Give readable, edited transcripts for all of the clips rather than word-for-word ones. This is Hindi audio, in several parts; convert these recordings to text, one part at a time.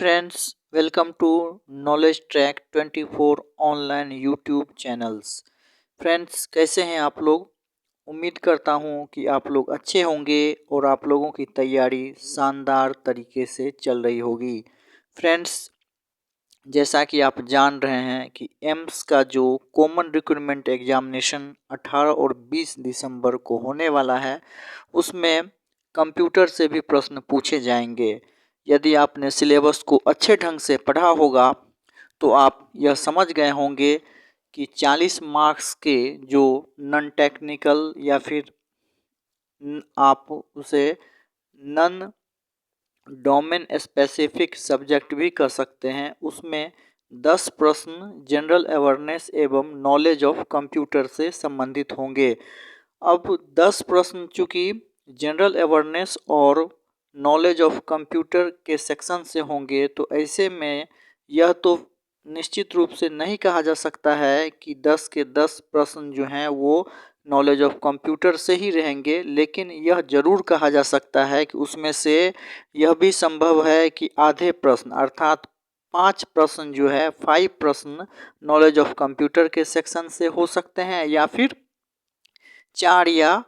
Friends, welcome to knowledge track 24 online YouTube channels. Friends, कैसे हैं आप लोग? उम्मीद करता हूं कि आप लोग अच्छे होंगे और आप लोगों की तैयारी शानदार तरीके से चल रही होगी। फ्रेंड्स, जैसा कि आप जान रहे हैं कि एम्स का जो कॉमन रिक्रूटमेंट एग्जामिनेशन 18 और 20 दिसंबर को होने वाला है, उसमें कंप्यूटर से भी प्रश्न पूछे जाएंगे। यदि आपने सिलेबस को अच्छे ढंग से पढ़ा होगा तो आप यह समझ गए होंगे कि 40 मार्क्स के जो नॉन टेक्निकल या फिर आप उसे नॉन डोमेन स्पेसिफिक सब्जेक्ट भी कर सकते हैं, उसमें 10 प्रश्न जनरल अवेयरनेस एवं नॉलेज ऑफ कंप्यूटर से संबंधित होंगे। अब 10 प्रश्न चूँकि जनरल अवेयरनेस और नॉलेज ऑफ कंप्यूटर के सेक्शन से होंगे, तो ऐसे में यह तो निश्चित रूप से नहीं कहा जा सकता है कि 10 के 10 प्रश्न जो हैं वो नॉलेज ऑफ कंप्यूटर से ही रहेंगे, लेकिन यह ज़रूर कहा जा सकता है कि उसमें से यह भी संभव है कि आधे प्रश्न अर्थात 5 प्रश्न जो है 5 प्रश्न नॉलेज ऑफ कंप्यूटर के सेक्शन से हो सकते हैं, या फिर 4 या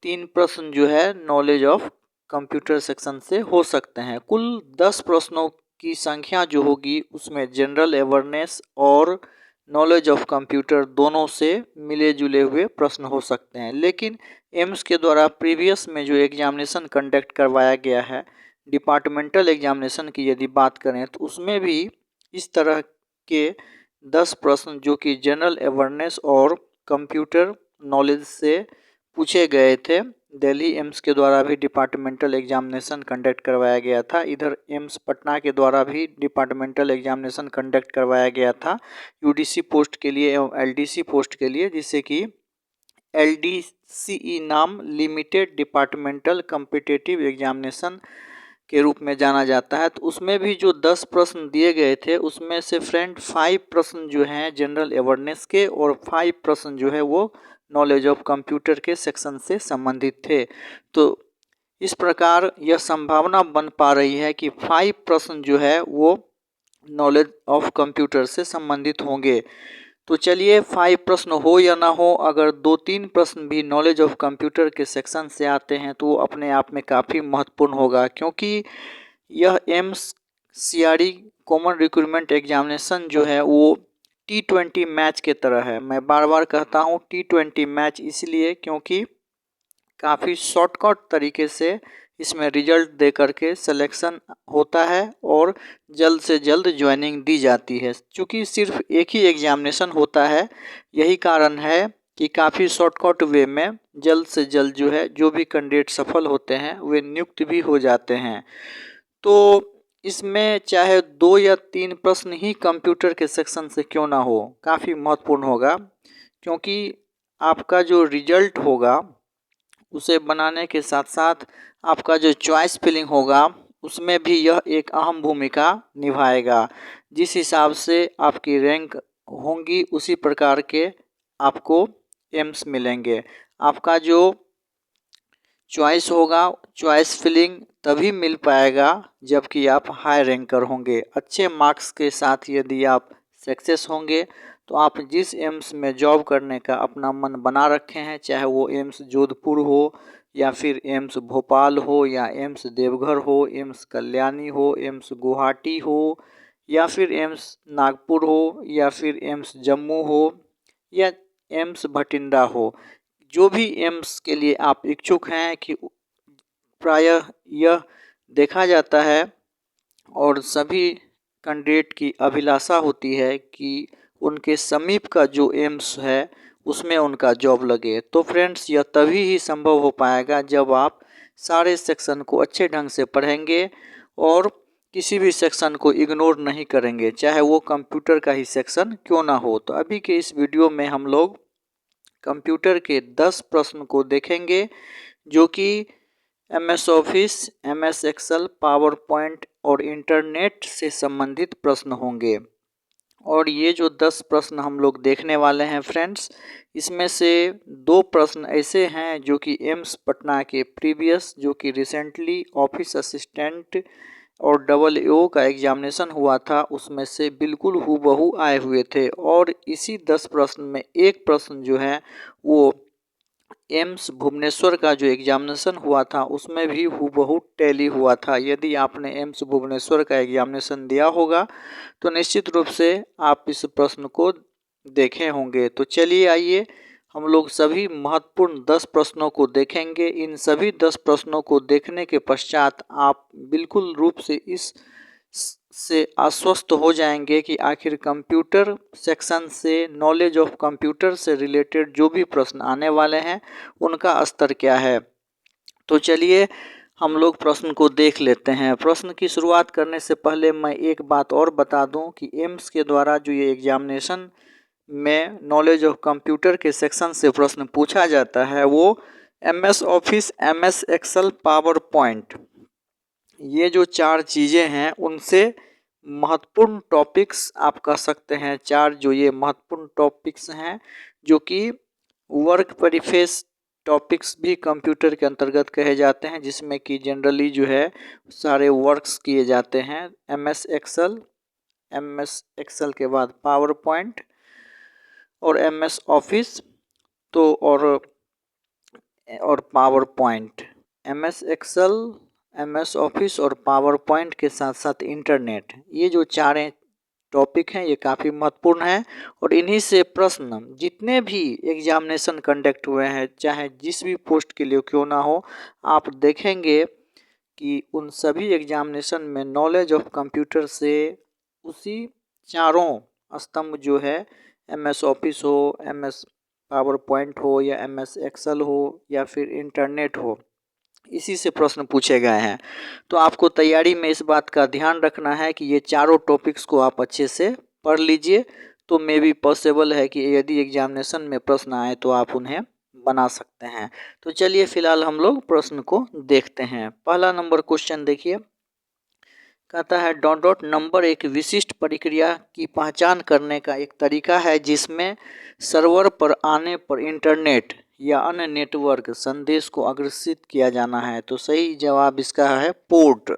3 प्रश्न जो है नॉलेज ऑफ कंप्यूटर सेक्शन से हो सकते हैं। कुल 10 प्रश्नों की संख्या जो होगी उसमें जनरल अवेयरनेस और नॉलेज ऑफ कंप्यूटर दोनों से मिले जुले हुए प्रश्न हो सकते हैं। लेकिन एम्स के द्वारा प्रीवियस में जो एग्जामिनेशन कंडक्ट करवाया गया है, डिपार्टमेंटल एग्जामिनेशन की यदि बात करें, तो उसमें भी इस तरह के 10 प्रश्न जो कि जनरल अवेयरनेस और कंप्यूटर नॉलेज से पूछे गए थे। दिल्ली एम्स के द्वारा भी डिपार्टमेंटल एग्जामिनेशन कंडक्ट करवाया गया था। इधर एम्स पटना के द्वारा भी डिपार्टमेंटल एग्जामिनेशन कंडक्ट करवाया गया था यूडीसी पोस्ट के लिए एवं एलडीसी पोस्ट के लिए, जिसे कि एलडीसीई नाम लिमिटेड डिपार्टमेंटल कॉम्पिटिटिव एग्जामिनेशन के रूप में जाना जाता है। तो उसमें भी जो 10 प्रश्न दिए गए थे, उसमें से फ्रेंड 5 प्रश्न जो हैं जनरल अवेयरनेस के और 5 प्रश्न जो है वो नॉलेज ऑफ कंप्यूटर के सेक्शन से संबंधित थे। तो इस प्रकार यह संभावना बन पा रही है कि 5 प्रश्न जो है वो नॉलेज ऑफ कंप्यूटर से संबंधित होंगे। तो चलिए, 5 प्रश्न हो या ना हो, अगर 2-3 प्रश्न भी नॉलेज ऑफ कंप्यूटर के सेक्शन से आते हैं तो वो अपने आप में काफ़ी महत्वपूर्ण होगा, क्योंकि यह AIIMS CRE common recruitment examination जो है वो T20 मैच के तरह है। मैं बार बार कहता हूँ T20 मैच इसलिए क्योंकि काफ़ी शॉर्टकट तरीके से इसमें रिजल्ट दे करके सिलेक्शन होता है और जल्द से जल्द ज्वाइनिंग दी जाती है। चूँकि सिर्फ एक ही एग्जामिनेशन होता है, यही कारण है कि काफ़ी शॉर्टकट वे में जल्द से जल्द जो है जो भी कैंडिडेट सफल होते हैं वे नियुक्त भी हो जाते हैं। तो इसमें चाहे 2 या 3 प्रश्न ही कंप्यूटर के सेक्शन से क्यों ना हो, काफ़ी महत्वपूर्ण होगा, क्योंकि आपका जो रिजल्ट होगा उसे बनाने के साथ साथ आपका जो चॉइस फिलिंग होगा उसमें भी यह एक अहम भूमिका निभाएगा। जिस हिसाब से आपकी रैंक होंगी उसी प्रकार के आपको एम्स मिलेंगे। आपका जो चॉइस होगा, चॉइस फिलिंग तभी मिल पाएगा जबकि आप हाई रैंकर होंगे। अच्छे मार्क्स के साथ यदि आप सक्सेस होंगे तो आप जिस एम्स में जॉब करने का अपना मन बना रखे हैं, चाहे वो एम्स जोधपुर हो या फिर एम्स भोपाल हो या एम्स देवघर हो, एम्स कल्याणी हो, एम्स गुवाहाटी हो या फिर एम्स नागपुर हो या फिर एम्स जम्मू हो या एम्स भटिंडा हो, जो भी एम्स के लिए आप इच्छुक हैं कि प्रायः यह देखा जाता है और सभी कैंडिडेट की अभिलाषा होती है कि उनके समीप का जो एम्स है उसमें उनका जॉब लगे। तो फ्रेंड्स, यह तभी ही संभव हो पाएगा जब आप सारे सेक्शन को अच्छे ढंग से पढ़ेंगे और किसी भी सेक्शन को इग्नोर नहीं करेंगे, चाहे वो कंप्यूटर का ही सेक्शन क्यों ना हो। तो अभी के इस वीडियो में हम लोग कंप्यूटर के 10 प्रश्न को देखेंगे, जो कि MS Office, MS Excel, PowerPoint और इंटरनेट से संबंधित प्रश्न होंगे। और ये जो 10 प्रश्न हम लोग देखने वाले हैं फ्रेंड्स, इसमें से 2 प्रश्न ऐसे हैं जो कि एम्स पटना के प्रीवियस जो कि रिसेंटली ऑफिस असिस्टेंट और AAO का एग्जामिनेशन हुआ था उसमें से बिल्कुल हूबहू आए हुए थे। और इसी 10 प्रश्न में एक प्रश्न जो है वो एम्स भुवनेश्वर का जो एग्जामिनेशन हुआ था उसमें भी हूबहू टैली हुआ था। यदि आपने एम्स भुवनेश्वर का एग्जामिनेशन दिया होगा तो निश्चित रूप से आप इस प्रश्न को देखे होंगे। तो चलिए आइए हम लोग सभी महत्वपूर्ण 10 प्रश्नों को देखेंगे। इन सभी 10 प्रश्नों को देखने के पश्चात आप बिल्कुल रूप से इस से आश्वस्त हो जाएंगे कि आखिर कंप्यूटर सेक्शन से, नॉलेज ऑफ कंप्यूटर से रिलेटेड जो भी प्रश्न आने वाले हैं उनका स्तर क्या है। तो चलिए हम लोग प्रश्न को देख लेते हैं। प्रश्न की शुरुआत करने से पहले मैं एक बात और बता दूं कि एम्स के द्वारा जो ये एग्जामिनेशन में नॉलेज ऑफ कंप्यूटर के सेक्शन से प्रश्न पूछा जाता है वो MS Office, MS Excel, PowerPoint, ये जो 4 चीज़ें हैं उनसे महत्वपूर्ण टॉपिक्स आप कह सकते हैं। 4 जो ये महत्वपूर्ण टॉपिक्स हैं जो कि वर्क परिफेस टॉपिक्स भी कंप्यूटर के अंतर्गत कहे जाते हैं, जिसमें कि जनरली जो है सारे वर्क्स किए जाते हैं। MS एक्सेल के बाद पावर पॉइंट और MS ऑफिस तो और PowerPoint, MS Excel, MS Office और पावर पॉइंट के साथ साथ इंटरनेट, ये जो 4 टॉपिक हैं ये काफ़ी महत्वपूर्ण हैं। और इन्हीं से प्रश्न जितने भी एग्जामिनेशन कंडक्ट हुए हैं चाहे जिस भी पोस्ट के लिए क्यों ना हो, आप देखेंगे कि उन सभी एग्जामिनेशन में नॉलेज ऑफ कंप्यूटर से उसी 4 स्तंभ जो है MS ऑफिस हो, MS पावर पॉइंट हो या MS एक्सेल हो या फिर इंटरनेट हो, इसी से प्रश्न पूछे गए हैं। तो आपको तैयारी में इस बात का ध्यान रखना है कि ये 4 टॉपिक्स को आप अच्छे से पढ़ लीजिए, तो मे भी पॉसिबल है कि यदि एग्जामिनेशन में प्रश्न आए तो आप उन्हें बना सकते हैं। तो चलिए फिलहाल हम लोग प्रश्न को देखते हैं। पहला नंबर क्वेश्चन देखिए, कहता है डॉट डॉट नंबर एक विशिष्ट प्रक्रिया की पहचान करने का एक तरीका है जिसमें सर्वर पर आने पर इंटरनेट या अन्य नेटवर्क संदेश को अग्रेषित किया जाना है। तो सही जवाब इसका है पोर्ट।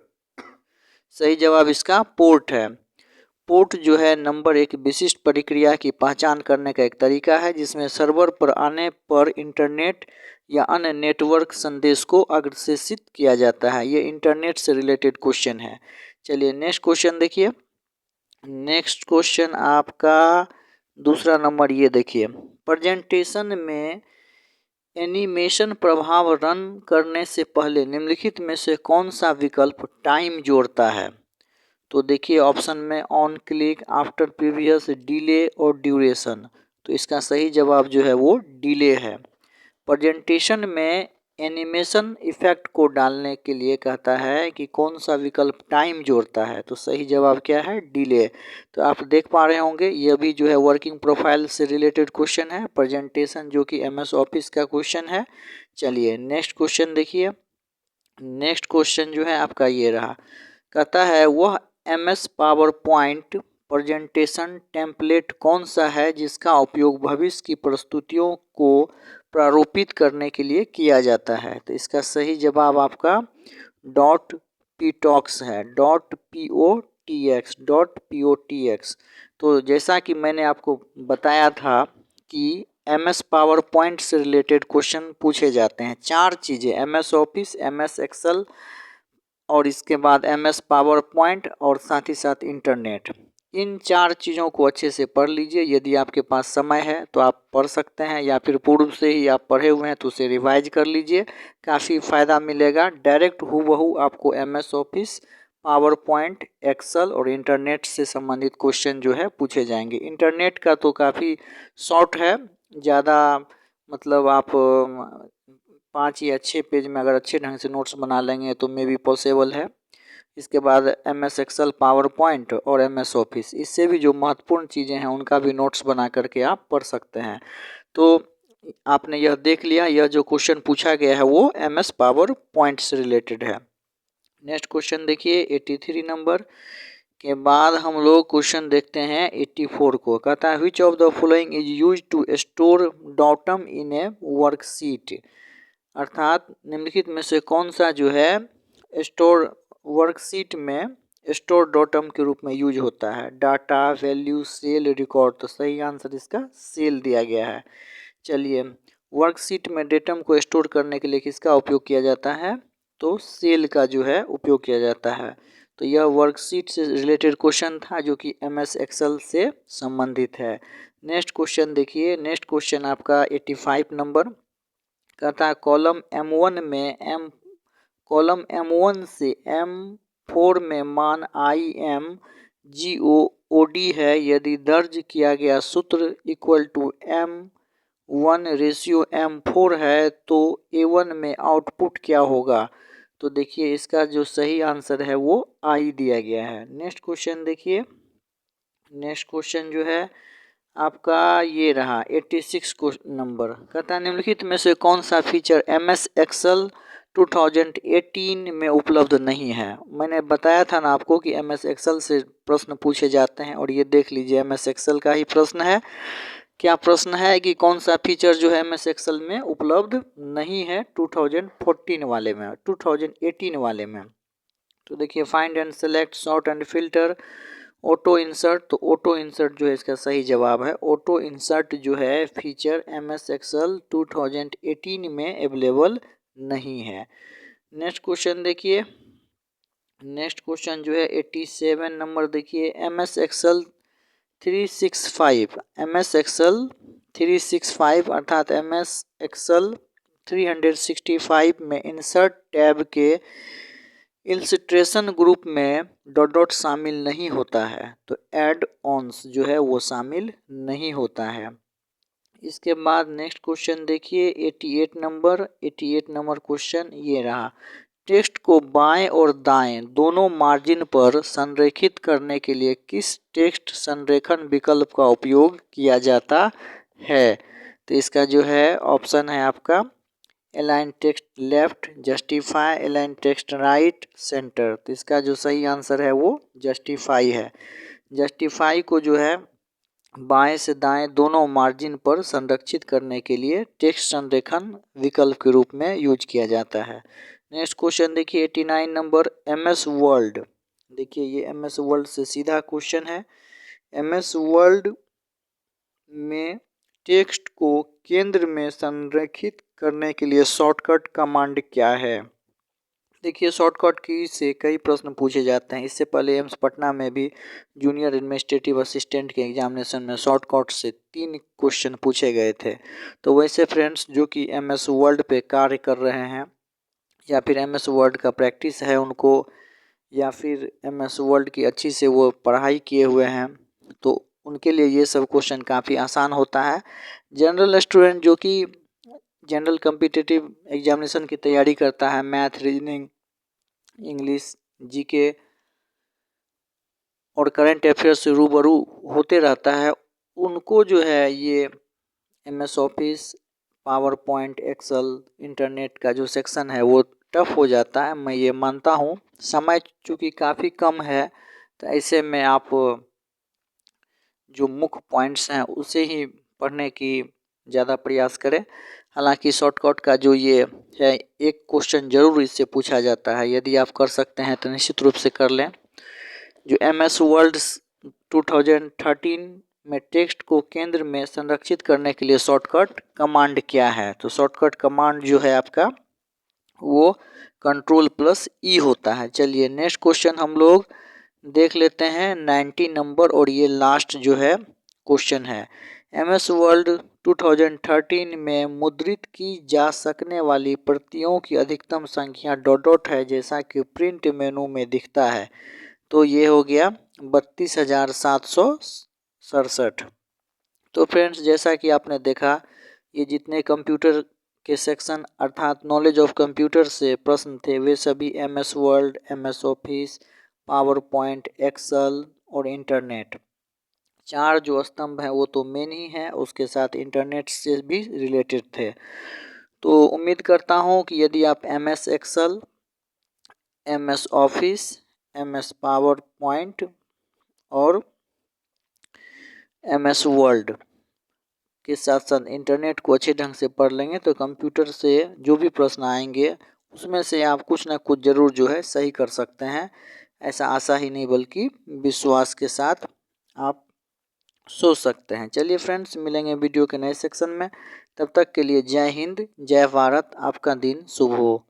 सही जवाब इसका पोर्ट है। पोर्ट जो है नंबर एक विशिष्ट प्रक्रिया की पहचान करने का एक तरीका है जिसमें सर्वर पर आने पर इंटरनेट या अन्य नेटवर्क संदेश को अग्रेषित किया जाता है। ये इंटरनेट से रिलेटेड क्वेश्चन है। चलिए नेक्स्ट क्वेश्चन देखिए। नेक्स्ट क्वेश्चन आपका दूसरा नंबर, ये देखिए, प्रेजेंटेशन में एनिमेशन प्रभाव रन करने से पहले निम्नलिखित में से कौन सा विकल्प टाइम जोड़ता है। तो देखिए ऑप्शन में on click, after previous, delay और ड्यूरेशन। तो इसका सही जवाब जो है वो डिले है। प्रेजेंटेशन में एनिमेशन इफेक्ट को डालने के लिए कहता है कि कौन सा विकल्प टाइम जोड़ता है। तो सही जवाब क्या है, डिले। तो आप देख पा रहे होंगे यह भी जो है वर्किंग प्रोफाइल से रिलेटेड क्वेश्चन है, प्रेजेंटेशन जो कि MS ऑफिस का क्वेश्चन है। चलिए नेक्स्ट क्वेश्चन देखिए। नेक्स्ट क्वेश्चन जो है आपका ये रहा, कहता है वह MS power point presentation template कौन सा है जिसका उपयोग भविष्य की प्रस्तुतियों को प्रारूपित करने के लिए किया जाता है। तो इसका सही जवाब आपका .ptox है, .potx। तो जैसा कि मैंने आपको बताया था कि MS पावर पॉइंट से रिलेटेड क्वेश्चन पूछे जाते हैं। 4 चीज़ें, MS ऑफिस, MS एक्सेल और इसके बाद MS पावर पॉइंट और साथ ही साथ इंटरनेट। इन 4 चीज़ों को अच्छे से पढ़ लीजिए। यदि आपके पास समय है तो आप पढ़ सकते हैं या फिर पूर्व से ही आप पढ़े हुए हैं तो उसे रिवाइज कर लीजिए, काफ़ी फ़ायदा मिलेगा। डायरेक्ट हूबहू आपको MS Office, PowerPoint, Excel और इंटरनेट से संबंधित क्वेश्चन जो है पूछे जाएंगे। इंटरनेट का तो काफ़ी शॉर्ट है, ज़्यादा मतलब आप 5 या 6 पेज में अगर अच्छे ढंग से नोट्स बना लेंगे तो मे भी पॉसिबल है। इसके बाद MS एक्सेल, पावर पॉइंट और MS ऑफिस, इससे भी जो महत्वपूर्ण चीज़ें हैं उनका भी नोट्स बना करके आप पढ़ सकते हैं। तो आपने यह देख लिया, यह जो क्वेश्चन पूछा गया है वो MS पावर पॉइंट से रिलेटेड है। नेक्स्ट क्वेश्चन देखिए 83 नंबर के बाद हम लोग क्वेश्चन देखते हैं 84 को। कहता है which of the following is use to store datum in a worksheet, अर्थात निम्नलिखित में से कौन सा जो है स्टोर वर्कशीट में स्टोर डॉटम के रूप में यूज होता है। डाटा, वैल्यू, सेल, रिकॉर्ड, तो सही आंसर इसका सेल दिया गया है। चलिए, वर्कशीट में डेटम को स्टोर करने के लिए किसका उपयोग किया जाता है? तो सेल का जो है उपयोग किया जाता है। तो यह वर्कशीट से रिलेटेड क्वेश्चन था जो कि एमएस एक्सेल से संबंधित है। नेक्स्ट क्वेश्चन देखिए, नेक्स्ट क्वेश्चन आपका 85 नंबर कहता है कॉलम M1 से M4 में मान IMGOD है। यदि दर्ज किया गया सूत्र इक्वल टू M1:M4 है तो A1 में आउटपुट क्या होगा? तो देखिए इसका जो सही आंसर है वो I दिया गया है। नेक्स्ट क्वेश्चन देखिए, नेक्स्ट क्वेश्चन जो है आपका ये रहा 86 नंबर कहता है निम्नलिखित में से कौन सा फीचर MS एक्सेल 2018 में उपलब्ध नहीं है? मैंने बताया था ना आपको कि MS एक्सेल से प्रश्न पूछे जाते हैं और ये देख लीजिए MS एक्सेल का ही प्रश्न है। क्या प्रश्न है कि कौन सा फीचर जो है MS एक्सेल में उपलब्ध नहीं है 2014 वाले में, 2018 वाले में। तो देखिए find and select, sort and filter, auto insert, तो ऑटो इंसर्ट जो है इसका सही जवाब है। ऑटो इंसर्ट जो है फीचर MS एक्सेल 2018 में अवेलेबल नहीं है। नेक्स्ट क्वेश्चन देखिए, नेक्स्ट क्वेश्चन जो है 87 नंबर देखिए, MS एक्सेल 365 अर्थात MS एक्सेल 365 में इंसर्ट टैब के इलस्ट्रेशन ग्रुप में डॉट डॉट शामिल नहीं होता है, तो एड ऑन्स जो है वो शामिल नहीं होता है। इसके बाद नेक्स्ट क्वेश्चन देखिए 88 नंबर क्वेश्चन ये रहा, टेक्स्ट को बाएं और दाएं दोनों मार्जिन पर संरेखित करने के लिए किस टेक्स्ट संरेखन विकल्प का उपयोग किया जाता है? तो इसका जो है ऑप्शन है आपका align text left, justify, align text right, centre. तो इसका जो सही आंसर है वो जस्टिफाई है। जस्टिफाई को जो है बाएं से दाएं दोनों मार्जिन पर संरक्षित करने के लिए टेक्स्ट संरेखन विकल्प के रूप में यूज किया जाता है। नेक्स्ट क्वेश्चन देखिए 89 नंबर, MS वर्ल्ड। देखिए ये MS वर्ल्ड से सीधा क्वेश्चन है। MS वर्ल्ड में टेक्स्ट को केंद्र में संरेखित करने के लिए शॉर्टकट कमांड क्या है? देखिए शॉर्टकट की से कई प्रश्न पूछे जाते हैं। इससे पहले एम्स पटना में भी जूनियर एडमिनिस्ट्रेटिव असिस्टेंट के एग्जामिनेशन में शॉर्टकट से 3 क्वेश्चन पूछे गए थे। तो वैसे फ्रेंड्स जो कि MS वर्ल्ड पे कार्य कर रहे हैं या फिर MS वर्ल्ड का प्रैक्टिस है उनको, या फिर MS वर्ल्ड की अच्छी से वो पढ़ाई किए हुए हैं, तो उनके लिए ये सब क्वेश्चन काफ़ी आसान होता है। जनरल स्टूडेंट जो कि जनरल कॉम्पिटिटिव एग्जामिनेशन की तैयारी करता है, मैथ, रीजनिंग, इंग्लिश, जीके और करंट अफेयर्स से रूबरू होते रहता है, उनको जो है ये MS Office, PowerPoint, Excel, internet का जो सेक्शन है वो टफ हो जाता है। मैं ये मानता हूँ, समय चूँकि काफ़ी कम है तो ऐसे में आप जो मुख्य पॉइंट्स हैं उसे ही पढ़ने की ज़्यादा प्रयास करें। हालांकि शॉर्टकट का जो ये है एक क्वेश्चन जरूर इससे पूछा जाता है, यदि आप कर सकते हैं तो निश्चित रूप से कर लें। जो MS वर्ल्ड 2013 में टेक्स्ट को केंद्र में संरक्षित करने के लिए शॉर्टकट कमांड क्या है? तो शॉर्टकट कमांड जो है आपका वो Ctrl+E होता है। चलिए नेक्स्ट क्वेश्चन हम लोग देख लेते हैं 90 नंबर और ये लास्ट जो है क्वेश्चन है। MS वर्ल्ड 2013 में मुद्रित की जा सकने वाली प्रतियों की अधिकतम संख्या डॉट डॉट है जैसा कि प्रिंट मेनू में दिखता है, तो ये हो गया 32,767। तो फ्रेंड्स जैसा कि आपने देखा ये जितने कंप्यूटर के सेक्शन अर्थात नॉलेज ऑफ कंप्यूटर से प्रश्न थे वे सभी MS Word, MS Office, PowerPoint, Excel और इंटरनेट, 4 जो स्तंभ हैं वो तो मेन ही हैं, उसके साथ इंटरनेट से भी रिलेटेड थे। तो उम्मीद करता हूँ कि यदि आप MS Excel, MS Office, MS PowerPoint और MS वर्ल्ड के साथ साथ इंटरनेट को अच्छे ढंग से पढ़ लेंगे तो कंप्यूटर से जो भी प्रश्न आएंगे उसमें से आप कुछ ना कुछ ज़रूर जो है सही कर सकते हैं। ऐसा आशा ही नहीं बल्कि विश्वास के साथ आप सोच सकते हैं। चलिए फ्रेंड्स, मिलेंगे वीडियो के नए सेक्शन में। तब तक के लिए जय हिंद, जय भारत। आपका दिन शुभ हो।